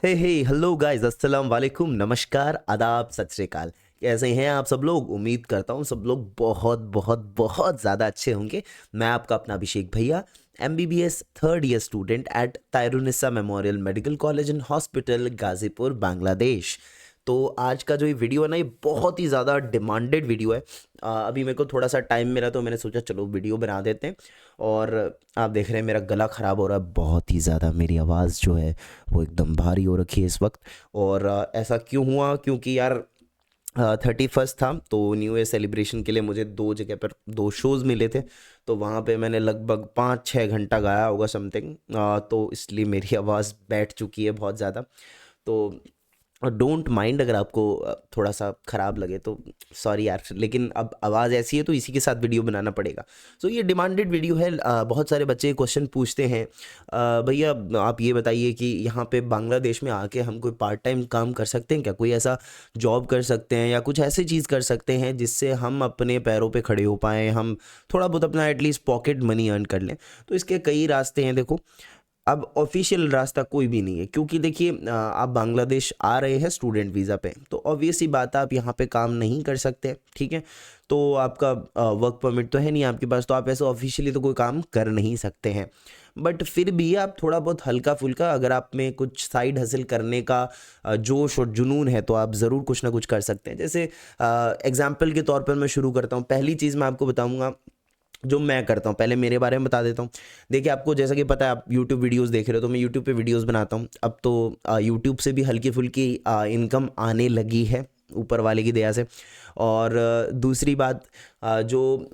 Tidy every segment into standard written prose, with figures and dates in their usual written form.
हे हे hello guys, अस्सलाम वालेकुम, नमस्कार, आदाब, सत श्री अकाल। कैसे हैं आप सब लोग? उम्मीद करता हूँ सब लोग बहुत बहुत बहुत ज़्यादा अच्छे होंगे। मैं आपका अपना अभिषेक भैया, MBBS third year student at Tairunnessa memorial medical college and hospital, Gazipur, Bangladesh. तो आज का जो ये वीडियो है ना, ये बहुत ही ज़्यादा डिमांडेड वीडियो है। अभी मेरे को थोड़ा सा टाइम मिला तो मैंने सोचा चलो वीडियो बना देते हैं। और आप देख रहे हैं मेरा गला ख़राब हो रहा है बहुत ही ज़्यादा, मेरी आवाज़ जो है वो एकदम भारी हो रखी है इस वक्त। और ऐसा क्यों हुआ? क्योंकि यार 31st था तो न्यू ईयर सेलिब्रेशन के लिए मुझे दो जगह पर दो शोज़ मिले थे। तो वहाँ पे मैंने लगभग 5-6 घंटा गाया होगा समथिंग। तो इसलिए मेरी आवाज़ बैठ चुकी है बहुत ज़्यादा। तो डोंट माइंड अगर आपको थोड़ा सा ख़राब लगे तो, सॉरी यार, लेकिन अब आवाज़ ऐसी है तो इसी के साथ वीडियो बनाना पड़ेगा। सो ये डिमांडेड वीडियो है। बहुत सारे बच्चे क्वेश्चन पूछते हैं, भैया आप ये बताइए कि यहाँ पे बांग्लादेश में आके हम कोई पार्ट टाइम काम कर सकते हैं क्या? कोई ऐसा जॉब कर सकते हैं या कुछ ऐसी चीज़ कर सकते हैं जिससे हम अपने पैरों पे खड़े हो पाएँ, हम थोड़ा बहुत अपना एटलीस्ट पॉकेट मनी अर्न कर लें। तो इसके कई रास्ते हैं देखो। अब ऑफिशियल रास्ता कोई भी नहीं है, क्योंकि देखिए आप बांग्लादेश आ रहे हैं स्टूडेंट वीज़ा पे, तो ऑब्वियस सी बात है आप यहाँ पे काम नहीं कर सकते, ठीक है। तो आपका वर्क परमिट तो है नहीं आपके पास, तो आप ऐसे ऑफिशियली तो कोई काम कर नहीं सकते हैं। बट फिर भी आप थोड़ा बहुत हल्का फुल्का, अगर आप में कुछ साइड हसल करने का जोश और जुनून है, तो आप ज़रूर कुछ ना कुछ कर सकते हैं। जैसे एग्जाम्पल के तौर पर मैं शुरू करता हूँ। पहली चीज़ मैं आपको बताऊँगा जो मैं करता हूँ, पहले मेरे बारे में बता देता हूँ। देखिए, आपको जैसा कि पता है आप यूट्यूब वीडियोज़ देख रहे हो, तो मैं यूट्यूब पे वीडियोज़ बनाता हूँ। अब तो यूट्यूब से भी हल्की-फुल्की इनकम आने लगी है, ऊपर वाले की दया से। और दूसरी बात, जो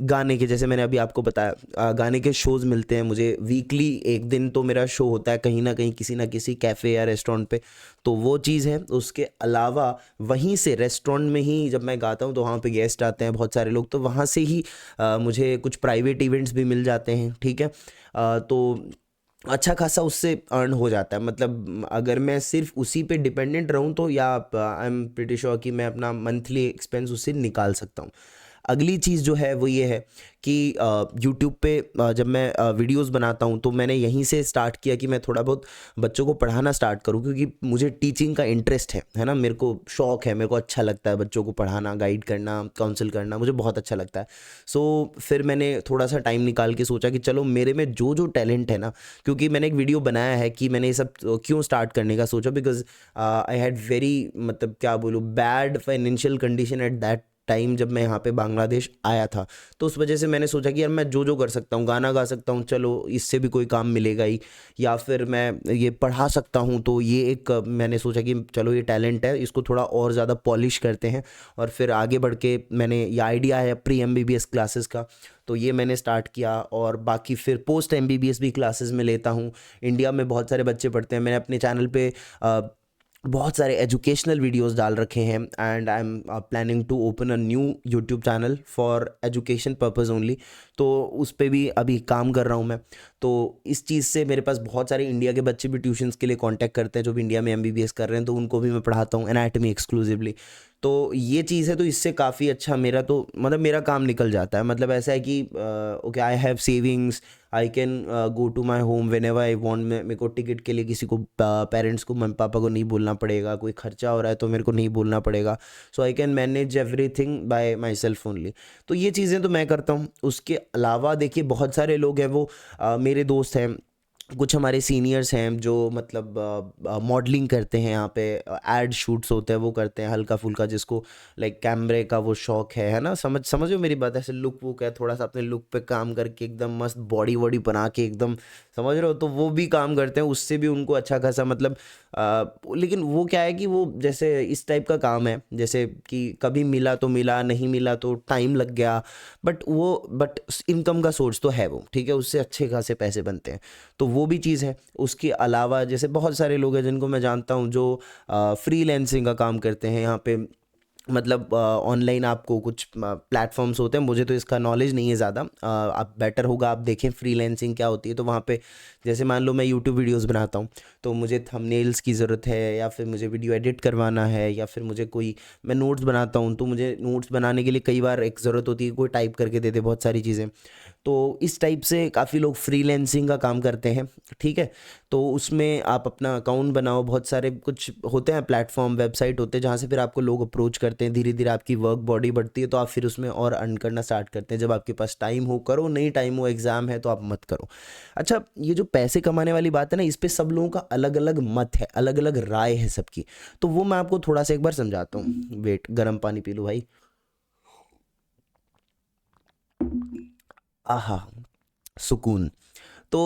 गाने के, जैसे मैंने अभी आपको बताया, गाने के शोज़ मिलते हैं मुझे वीकली। एक दिन तो मेरा शो होता है कहीं न कहीं, किसी न किसी कैफ़े या रेस्टोरेंट पे, तो वो चीज़ है। उसके अलावा वहीं से रेस्टोरेंट में ही जब मैं गाता हूँ, तो वहाँ पे गेस्ट आते हैं बहुत सारे लोग, तो वहाँ से ही मुझे कुछ प्राइवेट इवेंट्स भी मिल जाते हैं, ठीक है। तो अच्छा खासा उससे अर्न हो जाता है। मतलब अगर मैं सिर्फ उसी पे डिपेंडेंट रहूँ तो, या आई एम प्रीटी श्योर कि मैं अपना मंथली एक्सपेंस उससे निकाल सकता हूँ। अगली चीज़ जो है वो ये है कि यूट्यूब पे जब मैं वीडियोस बनाता हूँ, तो मैंने यहीं से स्टार्ट किया कि मैं थोड़ा बहुत बच्चों को पढ़ाना स्टार्ट करूँ, क्योंकि मुझे टीचिंग का इंटरेस्ट है ना, मेरे को शौक है, मेरे को अच्छा लगता है बच्चों को पढ़ाना, गाइड करना, काउंसिल करना, मुझे बहुत अच्छा लगता है। सो फिर मैंने थोड़ा सा टाइम निकाल के सोचा कि चलो मेरे में जो जो टैलेंट है ना, क्योंकि मैंने एक वीडियो बनाया है कि मैंने ये सब क्यों स्टार्ट करने का सोचा, बिकॉज आई हैड वेरी, मतलब क्या बोलूँ, bad financial condition at that time जब मैं यहाँ पे बांग्लादेश आया था। तो उस वजह से मैंने सोचा कि यार मैं जो जो कर सकता हूँ, गाना गा सकता हूँ, चलो इससे भी कोई काम मिलेगा ही, या फिर मैं ये पढ़ा सकता हूँ, तो ये एक मैंने सोचा कि चलो ये टैलेंट है, इसको थोड़ा और ज़्यादा पॉलिश करते हैं। और फिर आगे बढ़ के मैंने ये आइडिया है प्री एमबीबीएस क्लासेस का, तो ये मैंने स्टार्ट किया। और बाकी फिर पोस्ट एमबीबीएस भी क्लासेस में लेता हूँ। इंडिया में बहुत सारे बच्चे पढ़ते हैं, मैंने अपने चैनल पे बहुत सारे एजुकेशनल वीडियोस डाल रखे हैं, and I am planning to open a new YouTube channel for education purpose only. तो उस पे भी अभी काम कर रहा हूँ मैं। तो इस चीज़ से मेरे पास बहुत सारे इंडिया के बच्चे भी ट्यूशन्स के लिए कांटेक्ट करते हैं, जो भी इंडिया में एमबीबीएस कर रहे हैं, तो उनको भी मैं पढ़ाता हूँ एनाटमी एक्सक्लूसिवली। तो ये चीज़ है, तो इससे काफ़ी अच्छा मेरा तो मतलब मेरा काम निकल जाता है। मतलब ऐसा है कि okay, I have savings, I can go to my home whenever I want. मेरे को टिकट के लिए किसी को, पेरेंट्स को, मम्मी पापा को नहीं बोलना पड़ेगा, कोई खर्चा हो रहा है तो मेरे को नहीं बोलना पड़ेगा। So I can manage everything by myself only. तो ये चीज़ें तो मैं करता हूँ। उसके अलावा देखिए, बहुत सारे लोग हैं, वो मेरे दोस्त हैं, कुछ हमारे सीनियर्स हैं जो मतलब मॉडलिंग करते हैं, यहाँ पे एड शूट्स होते हैं, वो करते हैं हल्का फुल्का, जिसको लाइक कैमरे का वो शौक है ना, समझो मेरी बात, ऐसे लुक वुक है, थोड़ा सा अपने लुक पे काम करके एकदम मस्त बॉडी वॉडी बना के एकदम, समझ रहे हो, तो वो भी काम करते हैं, उससे भी उनको अच्छा खासा मतलब लेकिन वो क्या है कि वो जैसे इस टाइप का काम है, जैसे कि कभी मिला तो मिला, नहीं मिला तो टाइम लग गया, बट इनकम का सोर्स तो है वो, ठीक है, उससे अच्छे खासे पैसे बनते हैं। तो वो भी चीज़ है। उसके अलावा जैसे बहुत सारे लोग हैं जिनको मैं जानता हूँ, जो फ्रीलैंसिंग का काम करते हैं यहाँ पे। मतलब ऑनलाइन आपको कुछ प्लेटफॉर्म्स होते हैं, मुझे तो इसका नॉलेज नहीं है ज़्यादा, आप बेटर होगा आप देखें फ्रीलैंसिंग क्या होती है। तो वहाँ पे जैसे मान लो मैं यूट्यूब वीडियोस बनाता हूँ, तो मुझे थंबनेल्स की ज़रूरत है, या फिर मुझे वीडियो एडिट करवाना है, या फिर मुझे कोई, मैं नोट्स बनाता हूँ, तो मुझे नोट्स बनाने के लिए कई बार एक ज़रूरत होती है कोई टाइप करके दे दे बहुत सारी चीज़ें। तो इस टाइप से काफ़ी लोग फ्रीलैंसिंग का काम करते हैं, ठीक है। तो उसमें आप अपना अकाउंट बनाओ, बहुत सारे कुछ होते हैं प्लेटफॉर्म, वेबसाइट होते हैं जहाँ से फिर आपको लोग अप्रोच करते हैं, धीरे धीरे आपकी वर्क बॉडी बढ़ती है, तो आप फिर उसमें और अर्न करना स्टार्ट करते हैं। जब आपके पास टाइम हो करो, नहीं टाइम हो, एग्ज़ाम है तो आप मत करो। अच्छा, ये जो पैसे कमाने वाली बात है ना, इस पे सब लोगों का अलग अलग मत है, अलग अलग राय है सबकी। तो वो मैं आपको थोड़ा सा एक बार समझाता हूँ। वेट, गर्म पानी पी लो भाई। आहा, सुकून। तो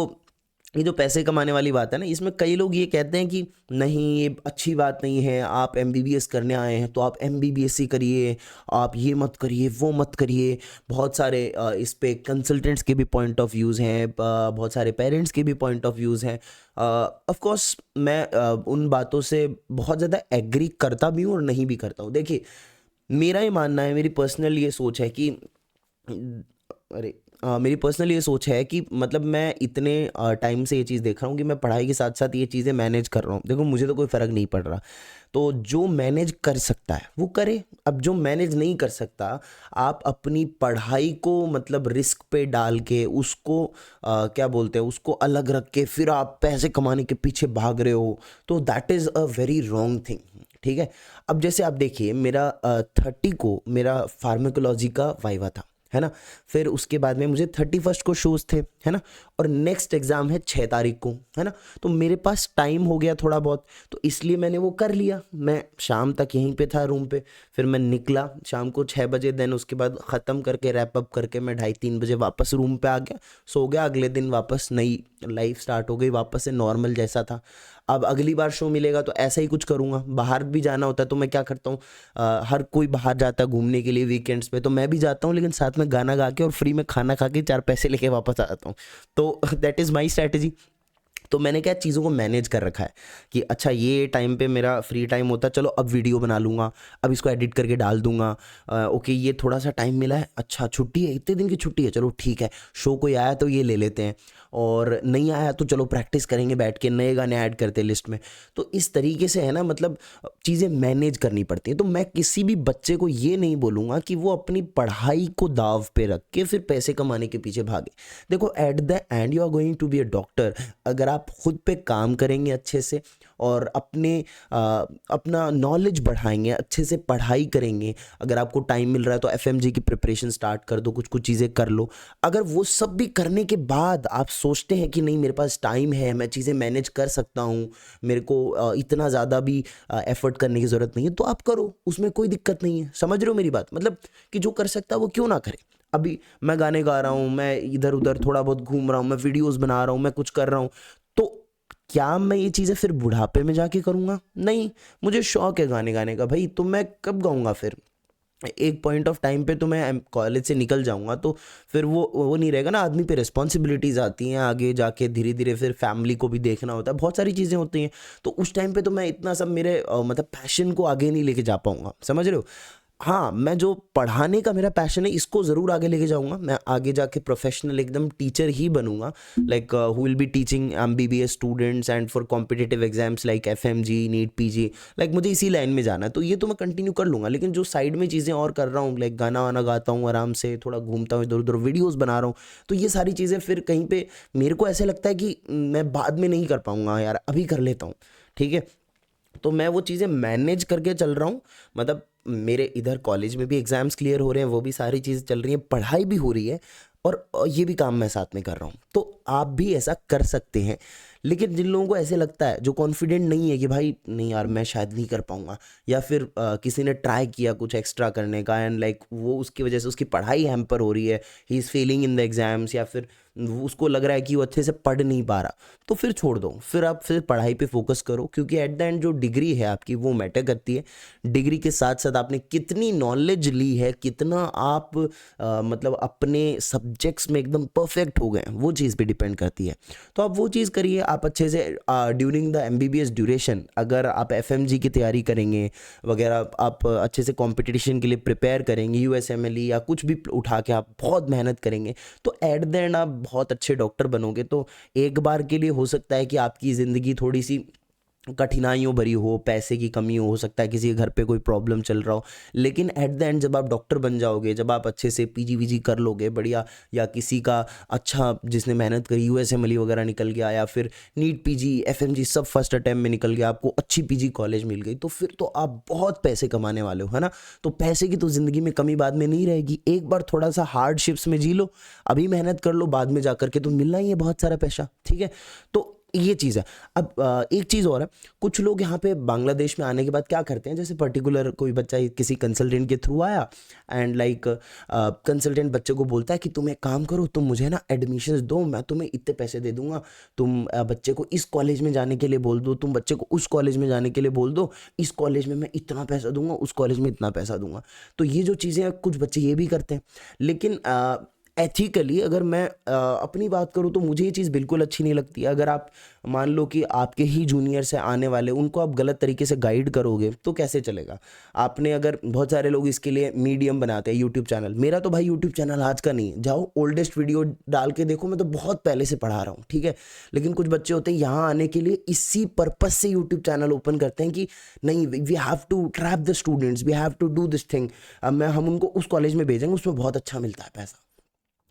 ये जो पैसे कमाने वाली बात है ना, इसमें कई लोग ये कहते हैं कि नहीं ये अच्छी बात नहीं है, आप एमबीबीएस करने आए हैं तो आप एमबीबीएस ही करिए, आप ये मत करिए वो मत करिए। बहुत सारे इस पे कंसल्टेंट्स के भी पॉइंट ऑफ व्यूज़ हैं, बहुत सारे पेरेंट्स के भी पॉइंट ऑफ व्यूज़ हैं। ऑफ कोर्स मैं उन बातों से बहुत ज़्यादा एग्री करता भी हूँ और नहीं भी करता हूँ। देखिए, मेरा ये मानना है, मेरी पर्सनल ये सोच है कि अरे मेरी पर्सनल ये सोच है कि मतलब मैं इतने टाइम से ये चीज़ देख रहा हूँ कि मैं पढ़ाई के साथ साथ ये चीज़ें मैनेज कर रहा हूँ। देखो, मुझे तो कोई फ़र्क नहीं पड़ रहा। तो जो मैनेज कर सकता है वो करे। अब जो मैनेज नहीं कर सकता, आप अपनी पढ़ाई को मतलब रिस्क पे डाल के उसको क्या बोलते हैं, उसको अलग रख के फिर आप पैसे कमाने के पीछे भाग रहे हो, तो that is a very wrong thing, ठीक है। अब जैसे आप देखिए, मेरा 30 को मेरा फार्माकोलॉजी का वाइवा था, है ना। फिर उसके बाद में मुझे 31 को शोज़ थे, है ना। और नेक्स्ट एग्ज़ाम है 6 तारीख को, है ना। तो मेरे पास टाइम हो गया थोड़ा बहुत, तो इसलिए मैंने वो कर लिया। मैं शाम तक यहीं पे था रूम पे, फिर मैं निकला शाम को 6 बजे। देन उसके बाद ख़त्म करके रैप अप करके मैं 2:30-3 बजे वापस रूम पे आ गया, सो गया। अगले दिन वापस नई लाइफ स्टार्ट हो गई, वापस से नॉर्मल जैसा था। अब अगली बार शो मिलेगा तो ऐसा ही कुछ करूँगा। बाहर भी जाना होता है तो मैं क्या करता हूँ, हर कोई बाहर जाता है घूमने के लिए वीकेंड्स पे, तो मैं भी जाता हूँ, लेकिन साथ में गाना गा के और फ्री में खाना खा के 4 पैसे लेके वापस आ जाता हूँ। तो दैट इज़ माई स्ट्रैटेजी। तो मैंने क्या चीज़ों को मैनेज कर रखा है कि अच्छा ये टाइम पे मेरा फ्री टाइम होता है, चलो अब वीडियो बना लूँगा, अब इसको एडिट करके डाल दूंगा। ओके, ये थोड़ा सा टाइम मिला है, अच्छा छुट्टी है, इतने दिन की छुट्टी है, चलो ठीक है, शो कोई आया तो ये ले लेते हैं, और नहीं आया तो चलो प्रैक्टिस करेंगे बैठ के, नए गाने ऐड करते हैं लिस्ट में। तो इस तरीके से है ना, मतलब चीज़ें मैनेज करनी पड़ती हैं। तो मैं किसी भी बच्चे को ये नहीं बोलूँगा कि वो अपनी पढ़ाई को दाव पे रख के फिर पैसे कमाने के पीछे भागे। देखो, at the end you are going to be a doctor. अगर आप खुद पे काम करेंगे अच्छे से और अपना नॉलेज बढ़ाएंगे, अच्छे से पढ़ाई करेंगे, अगर आपको टाइम मिल रहा है तो एफएमजी की प्रिपरेशन स्टार्ट कर दो, कुछ कुछ चीज़ें कर लो। अगर वो सब भी करने के बाद आप सोचते हैं कि नहीं मेरे पास टाइम है, मैं चीज़ें मैनेज कर सकता हूँ, मेरे को इतना ज़्यादा भी एफर्ट करने की ज़रूरत नहीं है, तो आप करो, उसमें कोई दिक्कत नहीं है। समझ रहे हो मेरी बात? मतलब कि जो कर सकता है वो क्यों ना करे। अभी मैं गाने गा रहा हूँ, मैं इधर उधर थोड़ा बहुत घूम रहा हूँ, मैं वीडियोस बना रहा हूँ, मैं कुछ कर रहा हूँ, तो क्या मैं ये चीज़ें फिर बुढ़ापे में जाके करूँगा? नहीं। मुझे शौक है गाने गाने का भाई, तो मैं कब गाऊँगा फिर? एक पॉइंट ऑफ टाइम पे तो मैं कॉलेज से निकल जाऊंगा, तो फिर वो नहीं रहेगा ना। आदमी पे रिस्पॉन्सिबिलिटीज़ आती हैं आगे जाके, धीरे धीरे फिर फैमिली को भी देखना होता है, बहुत सारी चीज़ें होती हैं। तो उस टाइम पे तो मैं इतना सब मेरे मतलब पैशन को आगे नहीं लेके जा पाऊंगा, समझ रहे हो। हाँ, मैं जो पढ़ाने का मेरा पैशन है इसको ज़रूर आगे लेके जाऊंगा। मैं आगे जाके प्रोफेशनल एकदम टीचर ही बनूंगा, like who will be teaching MBBS students and for competitive exams like FMG, NEET, PG. Like मुझे इसी लाइन में जाना है, तो ये तो मैं कंटिन्यू कर लूँगा। लेकिन जो साइड में चीज़ें और कर रहा हूँ, लाइक गाना वाना गाता हूँ आराम से, थोड़ा घूमता हूँ इधर उधर, वीडियोज़ बना रहा हूँ, तो ये सारी चीज़ें फिर कहीं पे मेरे को ऐसे लगता है कि मैं बाद में नहीं कर पाऊँगा यार, अभी कर लेता हूँ, ठीक है। तो मैं वो चीज़ें मैनेज करके चल रहा हूँ। मतलब मेरे इधर कॉलेज में भी एग्ज़ाम्स क्लियर हो रहे हैं, वो भी सारी चीज़ें चल रही हैं, पढ़ाई भी हो रही है, और ये भी काम मैं साथ में कर रहा हूँ। तो आप भी ऐसा कर सकते हैं। लेकिन जिन लोगों को ऐसे लगता है, जो कॉन्फिडेंट नहीं है कि भाई नहीं यार मैं शायद नहीं कर पाऊँगा, या फिर किसी ने ट्राई किया कुछ एक्स्ट्रा करने का एंड लाइक वो उसकी वजह से उसकी पढ़ाई हैम्पर हो रही है, he is Fehling in the exams, या फिर उसको लग रहा है कि वो अच्छे से पढ़ नहीं पा रहा, तो फिर छोड़ दो। फिर आप फिर पढ़ाई पे फोकस करो, क्योंकि एट द एंड जो डिग्री है आपकी वो मैटर करती है। डिग्री के साथ साथ आपने कितनी नॉलेज ली है, कितना आप मतलब अपने सब्जेक्ट्स में एकदम परफेक्ट हो गए, वो चीज़ पे डिपेंड करती है। तो आप वो चीज़ करिए। आप अच्छे से ड्यूरिंग द एमबीबीएस ड्यूरेशन अगर आप एफएमजी की तैयारी करेंगे वगैरह, आप अच्छे से कंपटीशन के लिए प्रिपेयर करेंगे, यूएसएमएलई या कुछ भी उठा के आप बहुत मेहनत करेंगे, तो एट द एंड आप बहुत अच्छे डॉक्टर बनोगे। तो एक बार के लिए हो सकता है कि आपकी ज़िंदगी थोड़ी सी कठिनाइयों भरी हो, पैसे की कमी हो सकता है किसी के घर पे कोई प्रॉब्लम चल रहा हो, लेकिन एट द एंड जब आप डॉक्टर बन जाओगे, जब आप अच्छे से पीजी वीजी कर लोगे बढ़िया, या किसी का अच्छा जिसने मेहनत करी यूएसएमएलई वगैरह निकल गया, या फिर नीट पीजी एफएमजी सब फर्स्ट अटेम्प्ट में निकल गया, आपको अच्छी पीजी कॉलेज मिल गई, तो फिर तो आप बहुत पैसे कमाने वाले हो, है ना। तो पैसे की तो ज़िंदगी में कमी बाद में नहीं रहेगी। एक बार थोड़ा सा हार्डशिप्स में जी लो, अभी मेहनत कर लो, बाद में जा करके तो मिलना ही है बहुत सारा पैसा, ठीक है। तो ये चीज़ है। अब एक चीज़ और है, कुछ लोग यहाँ पे बांग्लादेश में आने के बाद क्या करते हैं, जैसे पर्टिकुलर कोई बच्चा किसी कंसल्टेंट के थ्रू आया, एंड लाइक कंसल्टेंट बच्चे को बोलता है कि तुम एक काम करो, तुम मुझे ना एडमिशन्स दो, मैं तुम्हें इतने पैसे दे दूंगा, तुम बच्चे को इस कॉलेज में जाने के लिए बोल दो, तुम बच्चे को उस कॉलेज में जाने के लिए बोल दो, इस कॉलेज में मैं इतना पैसा दूंगा, उस कॉलेज में इतना पैसा दूंगा। तो ये जो चीज़ें हैं, कुछ बच्चे ये भी करते हैं, लेकिन एथिकली अगर मैं अपनी बात करूँ तो मुझे ये चीज़ बिल्कुल अच्छी नहीं लगती है। अगर आप मान लो कि आपके ही जूनियर से आने वाले, उनको आप गलत तरीके से गाइड करोगे तो कैसे चलेगा। आपने अगर, बहुत सारे लोग इसके लिए मीडियम बनाते हैं यूट्यूब चैनल, मेरा तो भाई यूट्यूब चैनल आज का नहीं है, जाओ ओल्डेस्ट वीडियो डाल के देखो, मैं तो बहुत पहले से पढ़ा रहा हूँ, ठीक है। लेकिन कुछ बच्चे होते हैं यहाँ आने के लिए इसी पर्पस से यूट्यूब चैनल ओपन करते हैं कि नहीं, we have to trap the students, we have to do this thing, हम उनको उस कॉलेज में भेजेंगे, उसमें बहुत अच्छा मिलता है पैसा।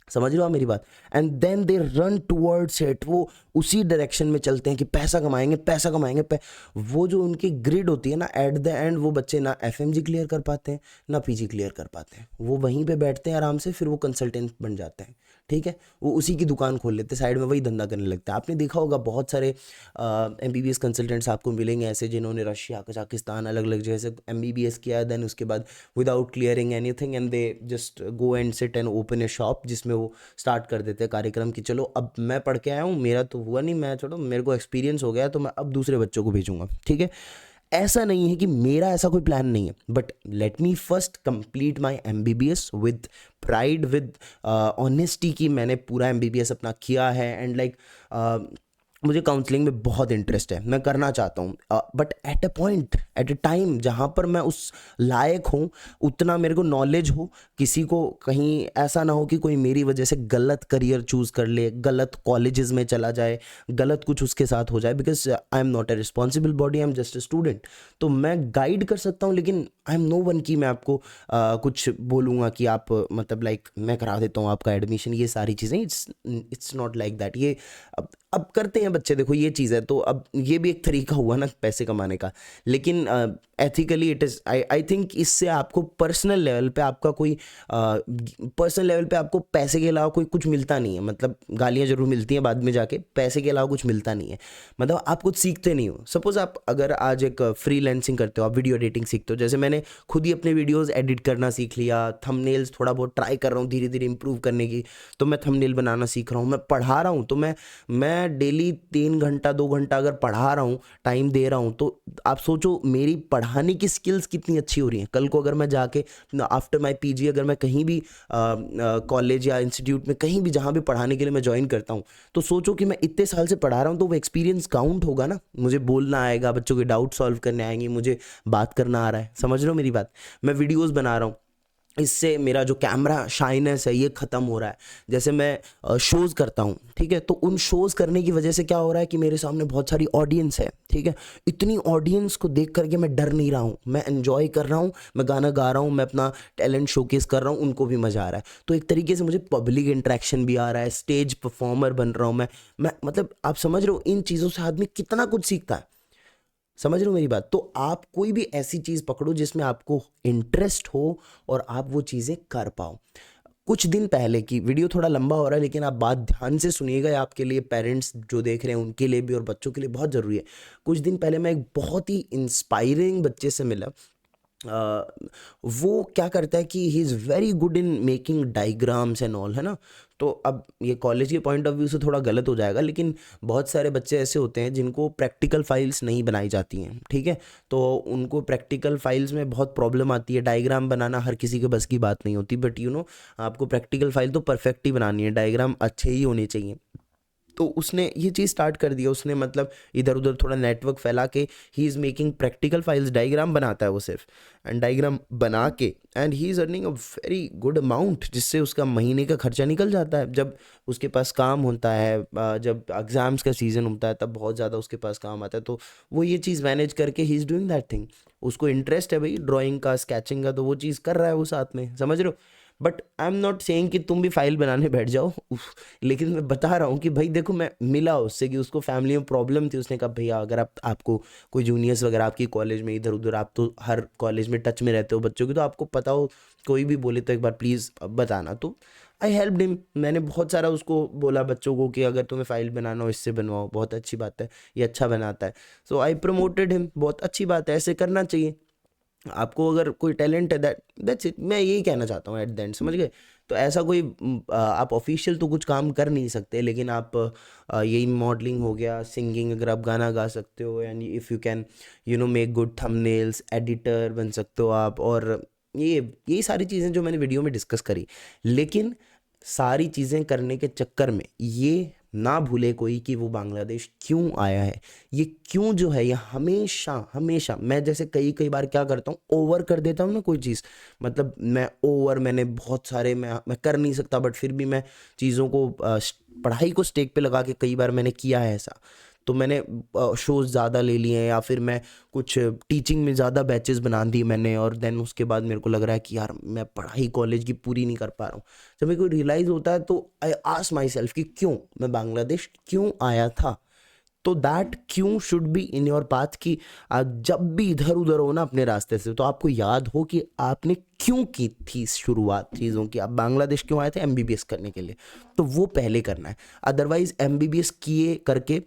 समझ रहे हो आप मेरी बात। And then they run towards it, वो उसी डायरेक्शन में चलते हैं कि पैसा कमाएंगे, पैसा कमाएंगे, वो जो उनकी ग्रिड होती है ना, एट द एंड वो बच्चे ना एफएमजी क्लियर कर पाते हैं, ना पीजी क्लियर कर पाते हैं, वो वहीं पे बैठते हैं आराम से, फिर वो कंसल्टेंट बन जाते हैं, ठीक है। वो उसी की दुकान खोल लेते हैं, साइड में वही धंधा करने लगता है। आपने देखा होगा बहुत सारे एमबीबीएस कंसल्टेंट्स आपको मिलेंगे ऐसे, जिन्होंने रशिया, कजाकिस्तान, अलग अलग जगह से एमबीबीएस किया है, देन उसके बाद without clearing anything and they just go and sit and open A shop, जिसमें वो स्टार्ट कर देते हैं कार्यक्रम कि चलो अब मैं पढ़ के आया हूँ, मेरा तो हुआ नहीं, मैं छोड़ो, मेरे को एक्सपीरियंस हो गया, तो मैं अब दूसरे बच्चों को भेजूंगा, ठीक है। ऐसा नहीं है कि मेरा ऐसा कोई प्लान नहीं है, but let me first complete my MBBS with pride, with honesty, कि मैंने पूरा एमबीबीएस अपना किया है, एंड लाइक मुझे काउंसलिंग में बहुत इंटरेस्ट है, मैं करना चाहता हूँ, but at a point, at a time जहाँ पर मैं उस लायक हूँ, उतना मेरे को नॉलेज हो, किसी को कहीं ऐसा ना हो कि कोई मेरी वजह से गलत करियर चूज़ कर ले, गलत कॉलेजेस में चला जाए, गलत कुछ उसके साथ हो जाए, because I am not a responsible body, I am just a student. तो मैं गाइड कर सकता हूँ, लेकिन आई एम नो वन कि मैं आपको कुछ बोलूँगा कि आप मतलब लाइक मैं करा देता हूँ आपका एडमिशन, ये सारी चीज़ें, इट्स नॉट लाइक दैट। ये अब करते हैं बच्चे, देखो ये चीज़ है, तो अब ये भी एक तरीका हुआ ना पैसे कमाने का, लेकिन ethically it is, I think इससे आपको पर्सनल लेवल पे आपका कोई पर्सनल लेवल पे आपको पैसे के अलावा कोई कुछ मिलता नहीं है। मतलब गालियाँ जरूर मिलती हैं बाद में जाके, पैसे के अलावा कुछ मिलता नहीं है, मतलब आप कुछ सीखते नहीं हो। सपोज आप अगर आज एक फ्रीलांसिंग करते हो, आप वीडियो एडिटिंग सीखते हो, जैसे मैंने खुद ही अपने वीडियोस एडिट करना सीख लिया, थंबनेल्स थोड़ा बहुत ट्राई कर रहा हूँ धीरे धीरे इंप्रूव करने की, तो मैं थंबनेल बनाना सीख रहा हूँ, मैं पढ़ा रहा हूँ, तो मैं डेली 3 घंटा 2 घंटा अगर पढ़ा रहा हूँ, टाइम दे रहा हूँ, तो आप सोचो मेरी पढ़ाने की स्किल्स कितनी अच्छी हो रही हैं। कल को अगर मैं जाके आफ्टर माय पीजी अगर मैं कहीं भी कॉलेज या इंस्टीट्यूट में कहीं भी जहाँ भी पढ़ाने के लिए मैं ज्वाइन करता हूँ, तो सोचो कि मैं इतने साल से पढ़ा रहा हूँ, तो वो एक्सपीरियंस काउंट होगा ना, मुझे बोलना आएगा, बच्चों के डाउट सॉल्व करने आएंगे, मुझे बात करना आ रहा है, समझ रहे हो मेरी बात। मैं वीडियोस बना रहा हूँ, इससे मेरा जो कैमरा शाइनेस है ये ख़त्म हो रहा है। जैसे मैं शोज़ करता हूँ, ठीक है, तो उन शोज़ करने की वजह से क्या हो रहा है कि मेरे सामने बहुत सारी ऑडियंस है, ठीक है। इतनी ऑडियंस को देख करके मैं डर नहीं रहा हूँ, मैं एन्जॉय कर रहा हूँ, मैं गाना गा रहा हूँ, मैं अपना टैलेंट शोकेस कर रहा हूँ, उनको भी मज़ा आ रहा है। तो एक तरीके से मुझे पब्लिक इंटरेक्शन भी आ रहा है, स्टेज परफॉर्मर बन रहा हूँ मैं मतलब आप समझ रहे हो, इन चीज़ों से आदमी कितना कुछ सीखता है। समझ रहे हो मेरी बात। तो आप कोई भी ऐसी चीज़ पकड़ो जिसमें आपको इंटरेस्ट हो और आप वो चीज़ें कर पाओ। कुछ दिन पहले की वीडियो, थोड़ा लंबा हो रहा है लेकिन आप बात ध्यान से सुनिएगा, ये आपके लिए, पेरेंट्स जो देख रहे हैं उनके लिए भी और बच्चों के लिए बहुत ज़रूरी है। कुछ दिन पहले मैं एक बहुत ही इंस्पायरिंग बच्चे से मिला। अ, वो क्या करता है कि he is very good in making diagrams and all, है ना। तो अब ये कॉलेज के पॉइंट ऑफ व्यू से थोड़ा गलत हो जाएगा, लेकिन बहुत सारे बच्चे ऐसे होते हैं जिनको प्रैक्टिकल फाइल्स नहीं बनाई जाती हैं, ठीक है। तो उनको प्रैक्टिकल फाइल्स में बहुत प्रॉब्लम आती है, डायग्राम बनाना हर किसी के बस की बात नहीं होती, बट आपको प्रैक्टिकल फाइल तो परफेक्ट ही बनानी है, डायग्राम अच्छे ही होने चाहिए। तो उसने ये चीज़ स्टार्ट कर दिया, उसने मतलब इधर उधर थोड़ा नेटवर्क फैला के he is making practical files, diagram बनाता है वो सिर्फ, एंड डायग्राम बना के and he is earning a very good amount, जिससे उसका महीने का खर्चा निकल जाता है। जब उसके पास काम होता है, जब एग्ज़ाम्स का सीज़न होता है, तब बहुत ज़्यादा उसके पास काम आता है, तो वो ये चीज़ मैनेज करके he is doing that thing. उसको इंटरेस्ट है भाई ड्राइंग का, स्केचिंग का, तो वो चीज़ कर रहा है वो साथ में, समझ रहे हो। But I am not saying कि तुम भी फाइल बनाने बैठ जाओ, लेकिन मैं बता रहा हूँ कि भाई देखो, मैं मिला उससे कि उसको फैमिली में प्रॉब्लम थी, उसने कहा भैया अगर आपको कोई जूनियर्स वगैरह आपकी कॉलेज में इधर उधर, आप तो हर कॉलेज में टच में रहते हो बच्चों की, तो आपको पता हो, कोई भी बोले तो एक बार प्लीज़ बताना। तो आई हेल्प हिम, मैंने बहुत सारा उसको बोला बच्चों को कि अगर तुम्हें फाइल बनाना हो इससे बनवाओ, बहुत अच्छी बात है, ये अच्छा बनाता है। सो आई प्रमोटेड हिम, बहुत अच्छी बात है, ऐसे करना चाहिए। आपको अगर कोई टैलेंट है, दैट्स इट, मैं यही कहना चाहता हूँ एट द एंड, समझ गए। तो ऐसा कोई आप ऑफिशियल तो कुछ काम कर नहीं सकते, लेकिन आप यही मॉडलिंग हो गया, सिंगिंग, अगर आप गाना गा सकते हो, and if you can make good thumbnails, editor बन सकते हो आप, और ये यही सारी चीज़ें जो मैंने वीडियो में डिस्कस करी। लेकिन सारी चीज़ें करने के चक्कर में ये ना भूले कोई कि वो बांग्लादेश क्यों आया है। ये क्यों जो है, ये हमेशा हमेशा, मैं जैसे कई कई बार क्या करता हूँ, ओवर कर देता हूँ ना कोई चीज़, मतलब मैंने बहुत सारे, मैं कर नहीं सकता, बट फिर भी मैं चीज़ों को पढ़ाई को स्टेक पे लगा के कई बार मैंने किया है ऐसा। तो मैंने शोज़ ज़्यादा ले लिए हैं, या फिर मैं कुछ टीचिंग में ज़्यादा बैचेस बना दिए मैंने, और देन उसके बाद मेरे को लग रहा है कि यार मैं पढ़ाई कॉलेज की पूरी नहीं कर पा रहा हूँ। जब मेरे को रियलाइज़ होता है तो आई आस्क माई सेल्फ कि क्यों मैं बांग्लादेश क्यों आया था। तो दैट क्यों should be in your path, कि आप जब भी इधर उधर हो ना अपने रास्ते से, तो आपको याद हो कि आपने क्यों की थी शुरुआत चीज़ों की, आप बांग्लादेश क्यों आए थे, एमबीबीएस करने के लिए। तो वो पहले करना है, अदरवाइज एमबीबीएस किए करके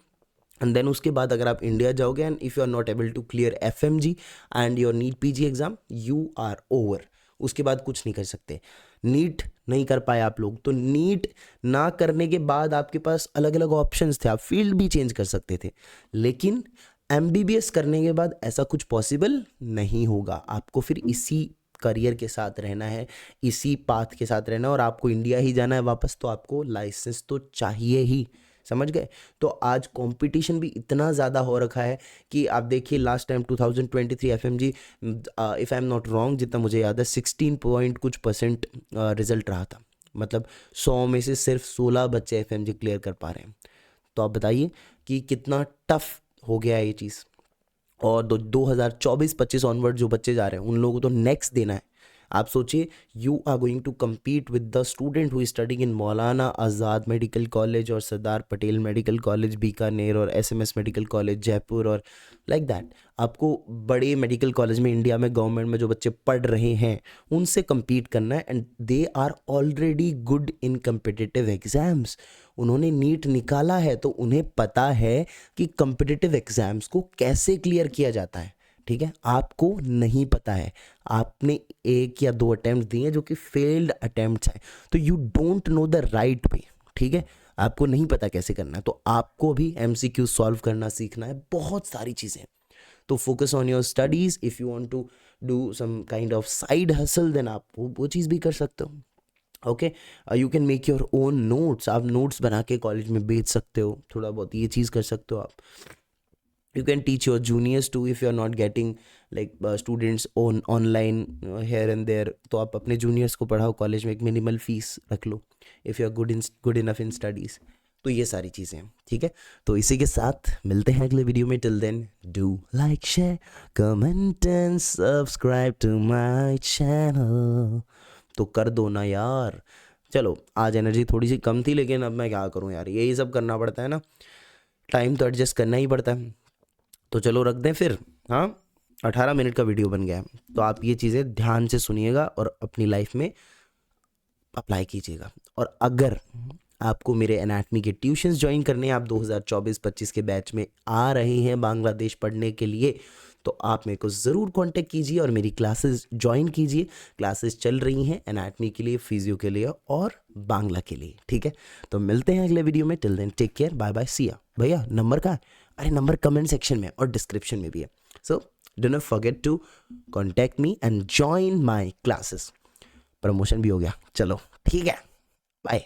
एंड देन उसके बाद अगर आप इंडिया जाओगे, and if you are not able to clear FMG and your NEET PG exam, you are over. उसके बाद कुछ नहीं कर सकते। नीट नहीं कर पाए आप लोग, तो नीट ना करने के बाद आपके पास अलग अलग ऑप्शंस थे, आप फील्ड भी चेंज कर सकते थे। लेकिन एमबीबीएस करने के बाद ऐसा कुछ पॉसिबल नहीं होगा, आपको फिर इसी करियर के साथ रहना है, इसी पाथ के साथ रहना है, और आपको इंडिया ही जाना है वापस, तो आपको लाइसेंस तो चाहिए ही, समझ गए। तो आज कंपटीशन भी इतना ज़्यादा हो रखा है कि आप देखिए last time 2023 FMG, if I am not wrong, जितना मुझे याद है 16 पॉइंट कुछ परसेंट रिजल्ट रहा था, मतलब 100 में से सिर्फ 16 बच्चे एफएमजी क्लियर कर पा रहे हैं। तो आप बताइए कि कितना टफ हो गया है ये चीज़। और 2024-25 ऑनवर्ड जो बच्चे जा रहे हैं, उन लोगों को तो नेक्स्ट देना है। आप सोचिए, you are going to compete with the student who is studying in Maulana Azad medical college और सरदार पटेल मेडिकल कॉलेज बीकानेर, और एसएमएस मेडिकल कॉलेज जयपुर, और लाइक दैट। आपको बड़े मेडिकल कॉलेज में इंडिया में गवर्नमेंट में जो बच्चे पढ़ रहे हैं, उनसे compete करना है, and they are already good in competitive exams. उन्होंने नीट निकाला है, तो उन्हें पता है कि competitive एग्जाम्स को कैसे क्लियर किया जाता है। ठीक है, आपको नहीं पता है, आपने 1 या 2 अटेम्प्ट दिए जो कि फेल्ड अटेम्प्ट्स हैं, तो you don't know the right way. ठीक है, आपको नहीं पता कैसे करना है, तो आपको भी एमसीक्यू सॉल्व करना सीखना है, बहुत सारी चीज़ें। तो focus on your studies, if you want to do some kind of side hustle, then आप वो चीज़ भी कर सकते हो। Okay, you can make your own notes, आप नोट्स बना के कॉलेज में बेच सकते हो, थोड़ा बहुत ये चीज़ कर सकते हो आप। You can teach your juniors too if you are not getting like students on online here and there, तो आप अपने juniors को पढ़ाओ कॉलेज में, एक मिनिमल फीस रख लो if you are good enough in studies। तो ये सारी चीज़ें हैं, ठीक है। तो इसी के साथ मिलते हैं अगले वीडियो में। Till then do like, share, comment and subscribe to my channel. तो कर दो ना यार। चलो, आज एनर्जी थोड़ी सी कम थी, लेकिन अब मैं क्या करूं यार, यही सब करना पड़ता है ना, टाइम तो एडजस्ट करना ही पड़ता है। तो चलो रख दें फिर। हाँ, 18 मिनट का वीडियो बन गया है, तो आप ये चीज़ें ध्यान से सुनिएगा और अपनी लाइफ में अप्लाई कीजिएगा। और अगर आपको मेरे एनाटमी के ट्यूशन्स ज्वाइन करने हैं, आप 2024-25 के बैच में आ रहे हैं बांग्लादेश पढ़ने के लिए, तो आप मेरे को ज़रूर कांटेक्ट कीजिए और मेरी क्लासेस ज्वाइन कीजिए। क्लासेस चल रही हैं एनाटमी के लिए, फिजियो के लिए और बांग्ला के लिए, ठीक है। तो मिलते हैं अगले वीडियो में। Till then take care, bye bye, see ya. भैया नंबर कहाँ है? अरे नंबर कमेंट सेक्शन में और डिस्क्रिप्शन में भी है। So do not forget to contact me and join my classes. Promotion भी हो गया, चलो ठीक है, बाय।